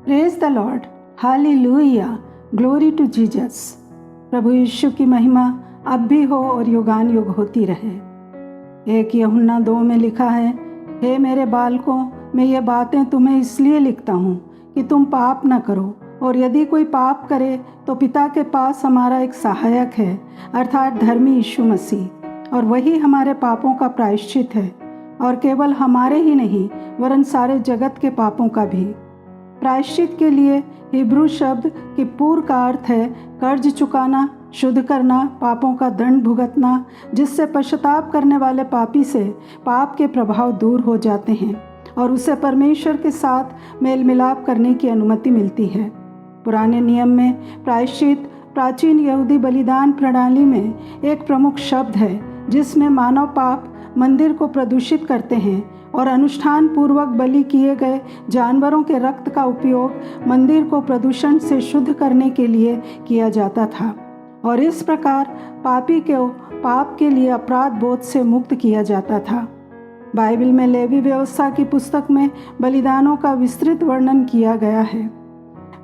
Praise the Lord, hallelujah, glory to Jesus. प्रभु यीशु की महिमा अब भी हो और युगान युग होती रहे। 1 यूहन्ना 2 में लिखा है, हे मेरे बालकों, मैं ये बातें तुम्हें इसलिए लिखता हूँ कि तुम पाप न करो, और यदि कोई पाप करे तो पिता के पास हमारा एक सहायक है, अर्थात धर्मी यीशु मसीह, और वही हमारे पापों का प्रायश्चित है, और केवल हमारे ही नहीं वरन सारे जगत के पापों का भी। प्रायश्चित के लिए हिब्रू शब्द किप्पूर का अर्थ है कर्ज चुकाना, शुद्ध करना, पापों का दंड भुगतना, जिससे पश्चाताप करने वाले पापी से पाप के प्रभाव दूर हो जाते हैं और उसे परमेश्वर के साथ मेल मिलाप करने की अनुमति मिलती है। पुराने नियम में प्रायश्चित प्राचीन यहूदी बलिदान प्रणाली में एक प्रमुख शब्द है, जिसमें मानव पाप मंदिर को प्रदूषित करते हैं और अनुष्ठान पूर्वक बलि किए गए जानवरों के रक्त का उपयोग मंदिर को प्रदूषण से शुद्ध करने के लिए किया जाता था, और इस प्रकार पापी को पाप के लिए अपराध बोध से मुक्त किया जाता था। बाइबल में लेवी व्यवस्था की पुस्तक में बलिदानों का विस्तृत वर्णन किया गया है।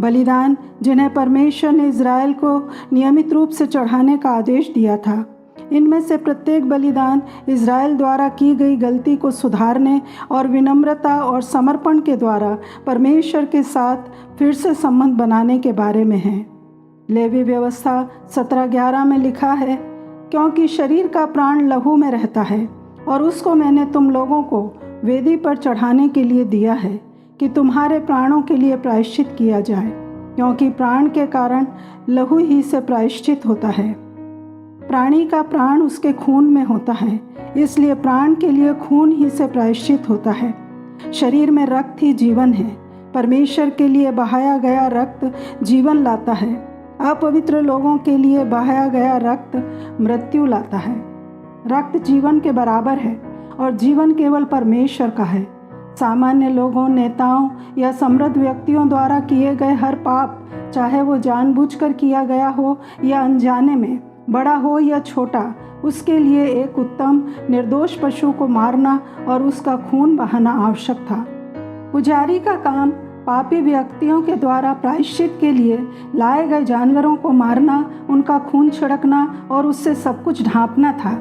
बलिदान जिन्हें परमेश्वर ने इज़राइल को नियमित रूप से चढ़ाने का आदेश दिया था, इनमें से प्रत्येक बलिदान इज़राइल द्वारा की गई गलती को सुधारने और विनम्रता और समर्पण के द्वारा परमेश्वर के साथ फिर से संबंध बनाने के बारे में है। लेवी व्यवस्था 17:11 में लिखा है, क्योंकि शरीर का प्राण लहू में रहता है और उसको मैंने तुम लोगों को वेदी पर चढ़ाने के लिए दिया है कि तुम्हारे प्राणों के लिए प्रायश्चित किया जाए, क्योंकि प्राण के कारण लहू ही से प्रायश्चित होता है। प्राणी का प्राण उसके खून में होता है, इसलिए प्राण के लिए खून ही से प्रायश्चित होता है। शरीर में रक्त ही जीवन है। परमेश्वर के लिए बहाया गया रक्त जीवन लाता है। अपवित्र लोगों के लिए बहाया गया रक्त मृत्यु लाता है। रक्त जीवन के बराबर है और जीवन केवल परमेश्वर का है। सामान्य लोगों, नेताओं या समृद्ध व्यक्तियों द्वारा किए गए हर पाप, चाहे वो जानबूझकर किया गया हो या अनजाने में, बड़ा हो या छोटा, उसके लिए एक उत्तम निर्दोष पशु को मारना और उसका खून बहाना आवश्यक था। पुजारी का काम पापी व्यक्तियों के द्वारा प्रायश्चित के लिए लाए गए जानवरों को मारना, उनका खून छिड़कना और उससे सब कुछ ढांपना था।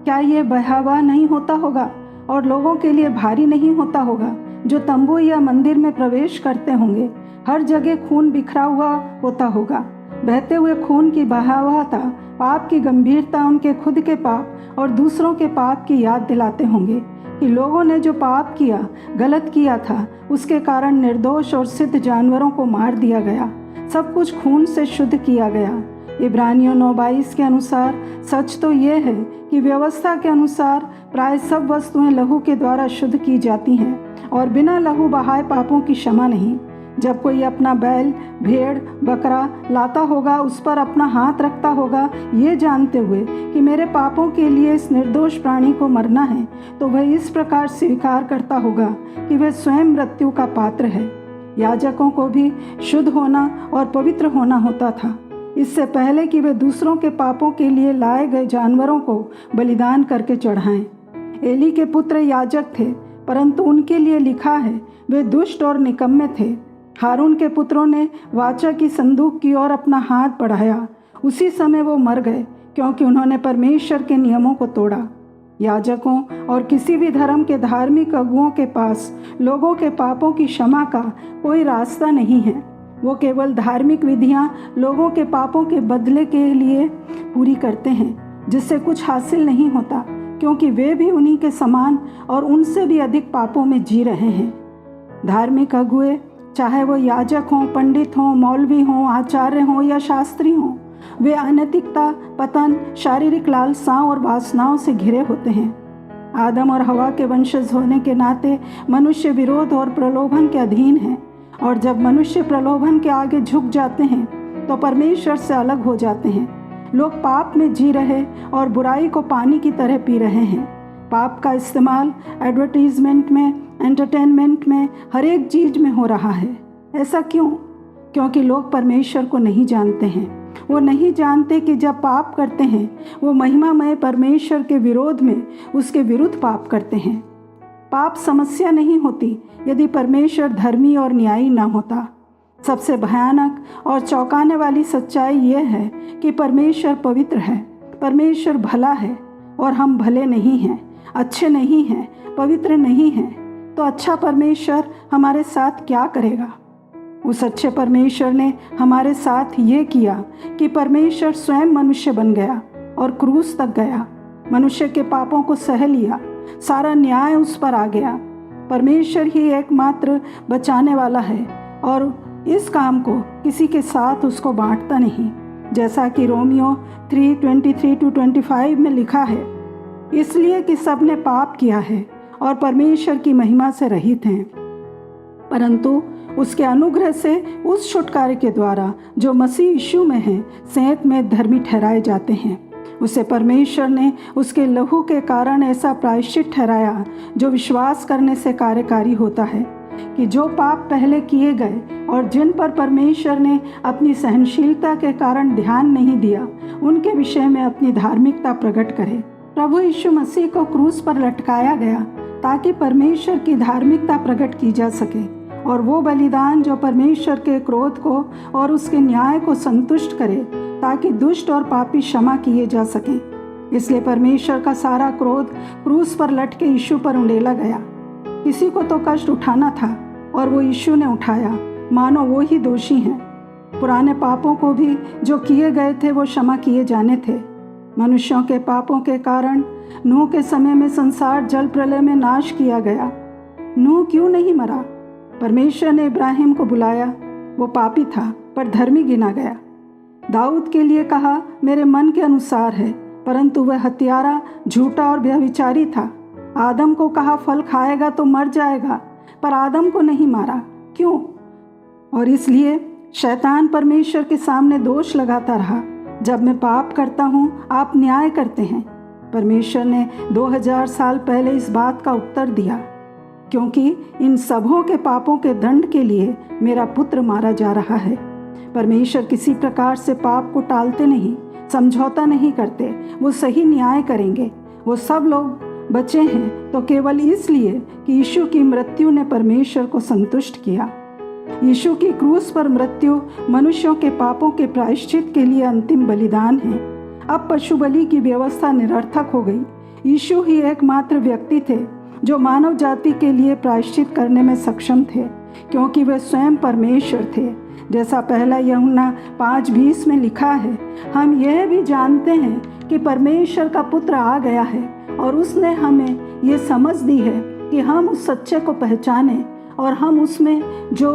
क्या ये बहावा नहीं होता होगा और लोगों के लिए भारी नहीं होता होगा जो तंबू या मंदिर में प्रवेश करते होंगे? हर जगह खून बिखरा हुआ होता होगा। बहते हुए खून की बहावता पाप की गंभीरता उनके खुद के पाप और दूसरों के पाप की याद दिलाते होंगे कि लोगों ने जो पाप किया, गलत किया था, उसके कारण निर्दोष और सिद्ध जानवरों को मार दिया गया। सब कुछ खून से शुद्ध किया गया। इब्रानियों 9:22 के अनुसार सच तो ये है कि व्यवस्था के अनुसार प्राय सब वस्तुएं लहू के द्वारा शुद्ध की जाती हैं और बिना लहू बहाए पापों की क्षमा नहीं। जब कोई अपना बैल, भेड़, बकरा लाता होगा, उस पर अपना हाथ रखता होगा, ये जानते हुए कि मेरे पापों के लिए इस निर्दोष प्राणी को मरना है, तो वह इस प्रकार स्वीकार करता होगा कि वह स्वयं मृत्यु का पात्र है। याजकों को भी शुद्ध होना और पवित्र होना होता था, इससे पहले कि वे दूसरों के पापों के लिए लाए गए जानवरों को बलिदान करके चढ़ाएं। एली के पुत्र याजक थे, परंतु उनके लिए लिखा है वे दुष्ट और निकम्मे थे। हारून के पुत्रों ने वाचा की संदूक की ओर अपना हाथ बढ़ाया। उसी समय वो मर गए, क्योंकि उन्होंने परमेश्वर के नियमों को तोड़ा। याजकों और किसी भी धर्म के धार्मिक अगुओं के पास लोगों के पापों की क्षमा का कोई रास्ता नहीं है। वो केवल धार्मिक विधियां लोगों के पापों के बदले के लिए पूरी करते हैं, जिससे कुछ हासिल नहीं होता, क्योंकि वे भी उन्हीं के समान और उनसे भी अधिक पापों में जी रहे हैं। धार्मिक अगुए, चाहे वो याजक हों, पंडित हों, मौलवी हों, आचार्य हों या शास्त्री हों, वे अनैतिकता, पतन, शारीरिक लालसाओं और वासनाओं से घिरे होते हैं। आदम और हवा के वंशज होने के नाते मनुष्य विरोध और प्रलोभन के अधीन है, और जब मनुष्य प्रलोभन के आगे झुक जाते हैं तो परमेश्वर से अलग हो जाते हैं। लोग पाप में जी रहे और बुराई को पानी की तरह पी रहे हैं। पाप का इस्तेमाल एडवर्टीजमेंट में, एंटरटेनमेंट में, हर एक चीज में हो रहा है। ऐसा क्यों? क्योंकि लोग परमेश्वर को नहीं जानते हैं। वो नहीं जानते कि जब पाप करते हैं वो महिमामय परमेश्वर के विरोध में उसके विरुद्ध पाप करते हैं। पाप समस्या नहीं होती यदि परमेश्वर धर्मी और न्यायी न होता। सबसे भयानक और चौंकाने वाली सच्चाई यह है कि परमेश्वर पवित्र है, परमेश्वर भला है और हम भले नहीं हैं, अच्छे नहीं हैं, पवित्र नहीं हैं। तो अच्छा परमेश्वर हमारे साथ क्या करेगा? उस अच्छे परमेश्वर ने हमारे साथ ये किया कि परमेश्वर स्वयं मनुष्य बन गया और क्रूस तक गया, मनुष्य के पापों को सह लिया, सारा न्याय उस पर आ गया। परमेश्वर ही एकमात्र बचाने वाला है और इस काम को किसी के साथ उसको बांटता नहीं, जैसा कि रोमियो 3:23-25 में लिखा है, इसलिए कि सब ने पाप किया है और परमेश्वर की महिमा से रहित हैं, परंतु उसके अनुग्रह से उस छुटकारे के द्वारा जो मसीह यीशु में है सेंत में धर्मी ठहराए जाते हैं। उसे परमेश्वर ने उसके लहू के कारण ऐसा प्रायश्चित ठहराया जो विश्वास करने से कार्यकारी होता है, कि जो पाप पहले किए गए और जिन पर परमेश्वर ने अपनी सहनशीलता के कारण ध्यान नहीं दिया, उनके विषय में अपनी धार्मिकता प्रकट करे। प्रभु यीशु मसीह को क्रूस पर लटकाया गया ताकि परमेश्वर की धार्मिकता प्रकट की जा सके, और वो बलिदान जो परमेश्वर के क्रोध को और उसके न्याय को संतुष्ट करे, ताकि दुष्ट और पापी क्षमा किए जा सकें। इसलिए परमेश्वर का सारा क्रोध क्रूस पर लटके यीशु पर उंडेला गया। किसी को तो कष्ट उठाना था और वो यीशु ने उठाया, मानो वो ही दोषी हैं। पुराने पापों को भी जो किए गए थे वो क्षमा किए जाने थे। मनुष्यों के पापों के कारण नूह के समय में संसार जल प्रलय में नाश किया गया। नूह क्यों नहीं मरा? परमेश्वर ने इब्राहिम को बुलाया, वो पापी था पर धर्मी गिना गया। दाऊद के लिए कहा, मेरे मन के अनुसार है, परंतु वह हत्यारा, झूठा और व्यभिचारी था। आदम को कहा, फल खाएगा तो मर जाएगा, पर आदम को नहीं मारा। क्यों? और इसलिए शैतान परमेश्वर के सामने दोष लगाता रहा, जब मैं पाप करता हूँ आप न्याय करते हैं। परमेश्वर ने 2000 साल पहले इस बात का उत्तर दिया, क्योंकि इन सबों के पापों के दंड के लिए मेरा पुत्र मारा जा रहा है। परमेश्वर किसी प्रकार से पाप को टालते नहीं, समझौता नहीं करते, वो सही न्याय करेंगे। वो सब लोग बचे हैं तो केवल इसलिए कि यीशु की मृत्यु ने परमेश्वर को संतुष्ट किया। यीशु की क्रूस पर मृत्यु मनुष्यों के पापों के प्रायश्चित के लिए अंतिम बलिदान है। अब पशु बलि की व्यवस्था निरर्थक हो गई। यीशु ही एकमात्र व्यक्ति थे जो मानव जाति के लिए प्रायश्चित करने में सक्षम थे, क्योंकि वे स्वयं परमेश्वर थे। जैसा पहला यूहन्ना 5:20 में लिखा है, हम यह भी जानते हैं कि परमेश्वर का पुत्र आ गया है और उसने हमें ये समझ दी है कि हम उस सच्चे को पहचानें और हम उसमें जो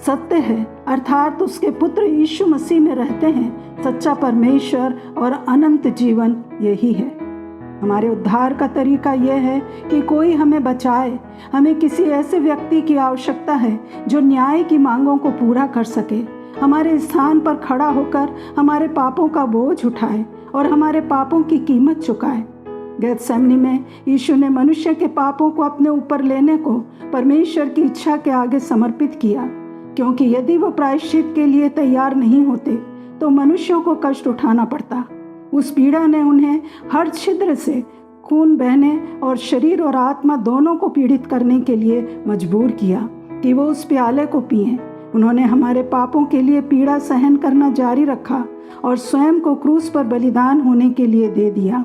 सत्य है अर्थात उसके पुत्र यीशु मसीह में रहते हैं। सच्चा परमेश्वर और अनंत जीवन यही है। हमारे उद्धार का तरीका यह है कि कोई हमें बचाए। हमें किसी ऐसे व्यक्ति की आवश्यकता है जो न्याय की मांगों को पूरा कर सके, हमारे स्थान पर खड़ा होकर हमारे पापों का बोझ उठाए और हमारे पापों की कीमत चुकाए। गेतसेमनी में यीशु ने मनुष्य के पापों को अपने ऊपर लेने को परमेश्वर की इच्छा के आगे समर्पित किया, क्योंकि यदि वो प्रायश्चित के लिए तैयार नहीं होते तो मनुष्यों को कष्ट उठाना पड़ता। उस पीड़ा ने उन्हें हर छिद्र से खून बहने और शरीर और आत्मा दोनों को पीड़ित करने के लिए मजबूर किया कि वो उस प्याले को पिएं। उन्होंने हमारे पापों के लिए पीड़ा सहन करना जारी रखा और स्वयं को क्रूस पर बलिदान होने के लिए दे दिया।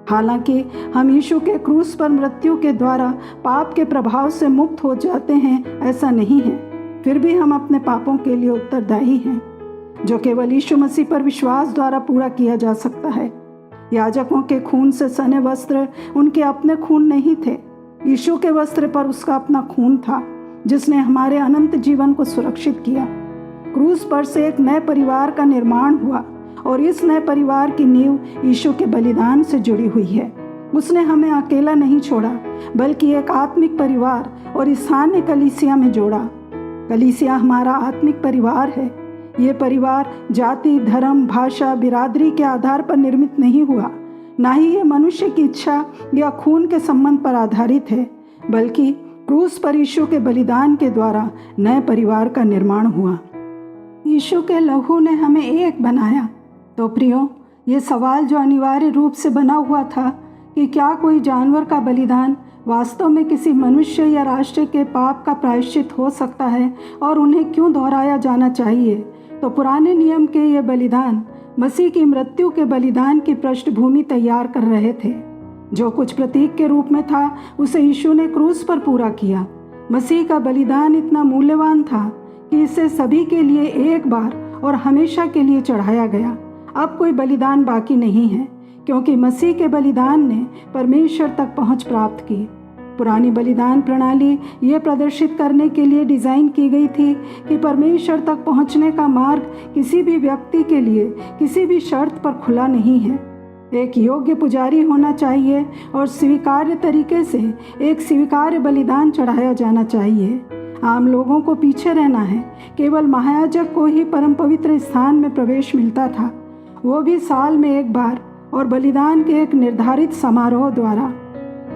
हालांकि हम यीशु के क्रूस पर मृत्यु के द्वारा पाप के प्रभाव से मुक्त हो जाते हैं, ऐसा नहीं है। फिर भी हम अपने पापों के लिए उत्तरदायी हैं, जो केवल यीशु मसीह पर विश्वास द्वारा पूरा किया जा सकता है। याजकों के खून से सने वस्त्र उनके अपने खून नहीं थे। यीशु के वस्त्र पर उसका अपना खून था, जिसने हमारे अनंत जीवन को सुरक्षित किया। क्रूस पर से एक नए परिवार का निर्माण हुआ और इस नए परिवार की नींव यीशु के बलिदान से जुड़ी हुई है। उसने हमें अकेला नहीं छोड़ा, बल्कि एक आत्मिक परिवार और स्थानीय कलीसिया में जोड़ा। कलीसिया हमारा आत्मिक परिवार है। ये परिवार जाति, धर्म, भाषा, बिरादरी के आधार पर निर्मित नहीं हुआ, ना ही ये मनुष्य की इच्छा या खून के संबंध पर आधारित है, बल्कि क्रूस पर यीशु के बलिदान के द्वारा नए परिवार का निर्माण हुआ। यीशु के लहू ने हमें एक बनाया। तो प्रियो, ये सवाल जो अनिवार्य रूप से बना हुआ था कि क्या कोई जानवर का बलिदान वास्तव में किसी मनुष्य या राष्ट्र के पाप का प्रायश्चित हो सकता है और उन्हें क्यों दोहराया जाना चाहिए, तो पुराने नियम के ये बलिदान मसीह की मृत्यु के बलिदान की पृष्ठभूमि तैयार कर रहे थे। जो कुछ प्रतीक के रूप में था उसे यीशु ने क्रूस पर पूरा किया। मसीह का बलिदान इतना मूल्यवान था कि इसे सभी के लिए एक बार और हमेशा के लिए चढ़ाया गया। अब कोई बलिदान बाकी नहीं है, क्योंकि मसीह के बलिदान ने परमेश्वर तक पहुंच प्राप्त की। पुरानी बलिदान प्रणाली ये प्रदर्शित करने के लिए डिज़ाइन की गई थी कि परमेश्वर तक पहुंचने का मार्ग किसी भी व्यक्ति के लिए किसी भी शर्त पर खुला नहीं है। एक योग्य पुजारी होना चाहिए और स्वीकार्य तरीके से एक स्वीकार्य बलिदान चढ़ाया जाना चाहिए। आम लोगों को पीछे रहना है। केवल महायाजक को ही परम पवित्र स्थान में प्रवेश मिलता था, वो भी साल में एक बार और बलिदान के एक निर्धारित समारोह द्वारा।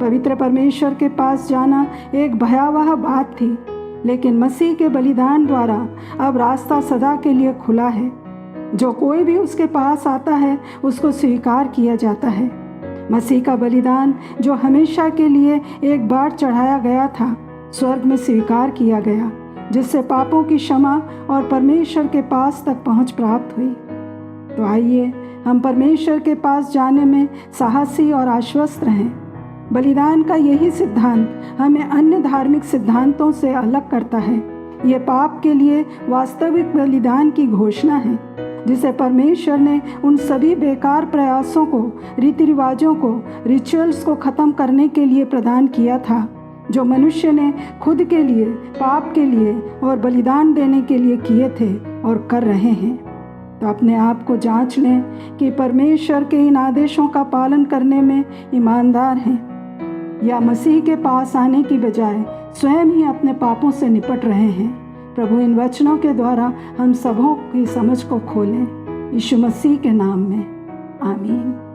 पवित्र परमेश्वर के पास जाना एक भयावह बात थी, लेकिन मसीह के बलिदान द्वारा अब रास्ता सदा के लिए खुला है। जो कोई भी उसके पास आता है उसको स्वीकार किया जाता है। मसीह का बलिदान जो हमेशा के लिए एक बार चढ़ाया गया था, स्वर्ग में स्वीकार किया गया, जिससे पापों की क्षमा और परमेश्वर के पास तक पहुंच प्राप्त हुई। तो आइए हम परमेश्वर के पास जाने में साहसी और आश्वस्त रहें। बलिदान का यही सिद्धांत हमें अन्य धार्मिक सिद्धांतों से अलग करता है। ये पाप के लिए वास्तविक बलिदान की घोषणा है, जिसे परमेश्वर ने उन सभी बेकार प्रयासों को, रीति रिवाजों को, रिचुअल्स को ख़त्म करने के लिए प्रदान किया था, जो मनुष्य ने खुद के लिए, पाप के लिए और बलिदान देने के लिए किए थे और कर रहे हैं। तो अपने आप को जांच लें कि परमेश्वर के इन आदेशों का पालन करने में ईमानदार हैं, या मसीह के पास आने की बजाय स्वयं ही अपने पापों से निपट रहे हैं। प्रभु इन वचनों के द्वारा हम सबों की समझ को खोलें। यीशु मसीह के नाम में आमीन।